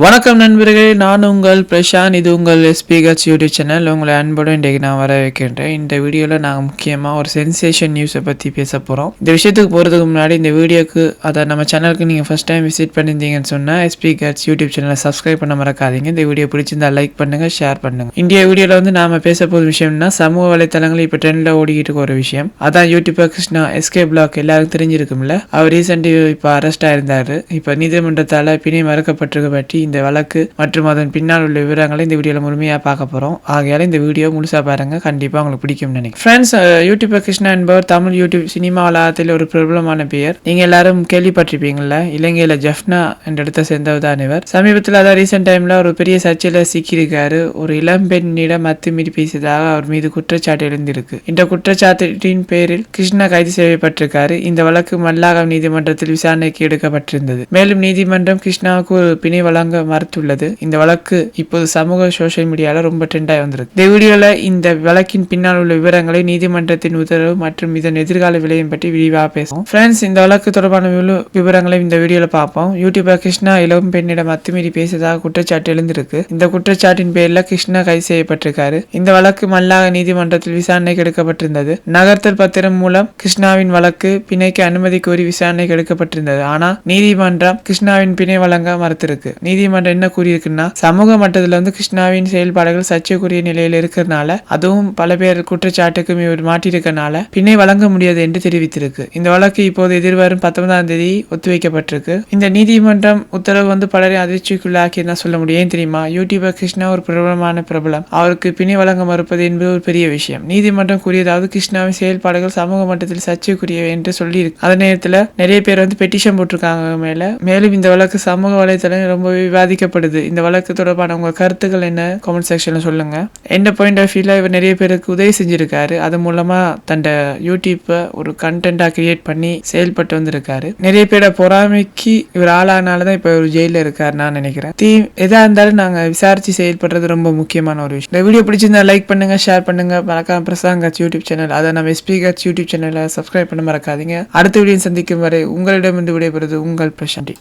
வணக்கம் நண்பர்களே, நான் உங்கள் பிரசாந்த். இது உங்கள் எஸ்பிகச் யூடியூப் சேனல். உங்களை அன்போடு இன்றைக்கு நான் வர வைக்கின்றேன். இந்த வீடியோவில் நாங்கள் முக்கியமாக ஒரு சென்சேஷன் நியூஸை பற்றி பேச போகிறோம். இந்த விஷயத்துக்கு போகிறதுக்கு முன்னாடி இந்த வீடியோக்கு நம்ம சேனலுக்கு நீங்கள் ஃபஸ்ட் டைம் விசிட் பண்ணியிருந்தீங்கன்னு சொன்னால் எஸ்பிகச் யூடியூப் சேனலை சப்ஸ்கிரைப் பண்ண மறக்காதீங்க. இந்த வீடியோ பிடிச்சிருந்தா லைக் பண்ணுங்கள், ஷேர் பண்ணுங்கள். இந்திய வீடியோவில் நாம் பேச போகிற விஷயம்னா சமூக வலைத்தளங்கள் இப்போ ட்ரெண்டில் ஓடிக்கிட்டு ஒரு விஷயம். அதான் யூடியூபர் கிருஷ்ணா எஸ்கே பிளாக் எல்லாருக்கும் தெரிஞ்சிருக்கும்ல. அவர் ரீசெண்டாக இப்போ அரெஸ்ட் ஆயிருந்தார். இப்போ நீதிமன்றத்தால் பிணை மறுக்கப்பட்டிருக்க பற்றி இந்த வழக்கு மற்றும் அதன் பின்னால் உள்ள விவரங்களை இந்த வீடியோவில் முழுமையாக பார்க்க போகிறோம். ஆகையால இந்த வீடியோ முழுசாக பாருங்க, கண்டிப்பாக உங்களுக்கு பிடிக்கும் நினைக்கிறேன். ஃப்ரெண்ட்ஸ், யூடியூபர் கிருஷ்ணா என்பவர் தமிழ் யூடியூப் சினிமா வளாகத்தில் ஒரு பிரபலமான பெயர். நீங்க எல்லாரும் கேள்விப்பட்டிருப்பீங்களா? இலங்கையில ஜஃப்னா என்ற இடத்தை சேர்ந்தவர் தான் இவர். சமீபத்தில் அதான் ரீசெண்ட் டைம்ல ஒரு பெரிய சர்ச்சையில சிக்கியிருக்காரு. ஒரு இளம்பெண்ணிடம் அத்துமீறி பேசியதாக அவர் மீது குற்றச்சாட்டு எழுந்திருக்கு. இந்த குற்றச்சாட்டின் பேரில் கிருஷ்ணா கைது செய்யப்பட்டிருக்காரு. இந்த வழக்கு மல்லாகம் நீதிமன்றத்தில் விசாரணைக்கு எடுக்கப்பட்டிருந்தது. மேலும் நீதிமன்றம் கிருஷ்ணாவுக்கு ஒரு பிணை வழங்க மறுத்துள்ளது. இந்த வழக்கு இப்போது சமூக சோசியல் மீடியால ரொம்ப ட்ரெண்டாகி வந்திருக்கு. இந்த வீடியோல இந்த வழக்கின் பின்னால் உள்ள விவரங்களை, நீதிமன்றத்தின் உத்தரவு மற்றும் இதன் எதிர்கால விலையும் பற்றி விரிவாக பேசுவோம். ஃப்ரெண்ட்ஸ், இந்த வழக்கு தொடர்பான விவரங்களை இந்த வீடியோல பார்ப்போம். யூடியூபர் கிருஷ்ணா இளம் பெண்ணிடம் அத்துமீறி பேசியதாக குற்றச்சாட்டு எழுந்திருக்கு. இந்த குற்றச்சாட்டின் பேரில் கிருஷ்ணா கைது செய்யப்பட்டிருக்காரு. இந்த வழக்கு மல்லாக நீதிமன்றத்தில் விசாரணைக்கு எடுக்கப்பட்டிருந்தது. நகர்த்தல் பத்திரம் மூலம் கிருஷ்ணாவின் வழக்கு பிணைக்கு அனுமதி கோரி விசாரணைக்கு எடுக்கப்பட்டிருந்தது. ஆனா நீதிமன்றம் கிருஷ்ணாவின் பிணை வழங்க மறுத்திருக்கு. நீதிமன்றம் என்ன கூறியிருக்குன்னா, சமூக மட்டத்தில் கிருஷ்ணாவின் செயல்பாடுகள் சர்ச்சைக்குரிய நிலையில் இருக்கிறதுனால, அதுவும் பல பேர் குற்றச்சாட்டுக்கு இவர் மாட்டிருக்கனால பிணை வழங்க முடியாது என்று தெரிவித்திருக்கு. இந்த வழக்கு இப்போது எதிர்வரும் 19ஆம் தேதி ஒத்திவைக்கப்பட்டிருக்கு. இந்த நீதிமன்றம் உத்தரவு பலரை அதிர்ச்சிக்குள்ளாக்கி தான் சொல்ல முடியும். ஏன் தெரியுமா? யூடியூபர் கிருஷ்ணா ஒரு பிரபலம். அவருக்கு பிணை வழங்க மறுப்பது என்பது ஒரு பெரிய விஷயம். நீதிமன்றம் கூறியதாவது கிருஷ்ணாவின் செயல்பாடுகள் சமூக மட்டத்தில் சர்ச்சைக்குரியவை என்று சொல்லி இருக்கு. அதே நேரத்தில் நிறைய பேர் பெட்டிஷன் போட்டிருக்காங்க மேலும் இந்த வழக்கு சமூக வலைத்தளம் ரொம்ப விவாதிக்கப்படுது. இந்த வழக்கு தொடர்பான உங்க கருத்துக்கள் என்ன? கமெண்ட் செக்ஷன்ல சொல்லுங்க. என்ன பாயிண்ட் ஆஃப் வியூல இவர் நிறைய பேருக்கு உதவி செஞ்சிருக்காரு. அது மூலமா தன் யூடியூப்பை ஒரு கண்டென்ட்டா கிரியேட் பண்ணி செயல்பட்டு வந்திருக்காரு. நிறைய பேரை பொறாமைக்கு இவர் ஆளானாலதான் இப்ப ஒரு ஜெயில இருக்காரு நான் நினைக்கிறேன். எதா இருந்தாலும் நாங்க விசாரிச்சு செயல்படுறது ரொம்ப முக்கியமான ஒரு விஷயம். இந்த வீடியோ பிடிச்சிருந்தா லைக் பண்ணுங்க, ஷேர் பண்ணுங்க. மறக்காம பிரசாந்த் யூடியூப் சேனல், அதை நம்ம எஸ்பிகச் யூடியூப் சேனலை சப்ஸ்கிரைப் பண்ண மறக்காதீங்க. அடுத்த வீடியோ சந்திக்கும் வரை உங்களிடமிருந்து விடைபெறுவது உங்கள் பிரசாந்த்.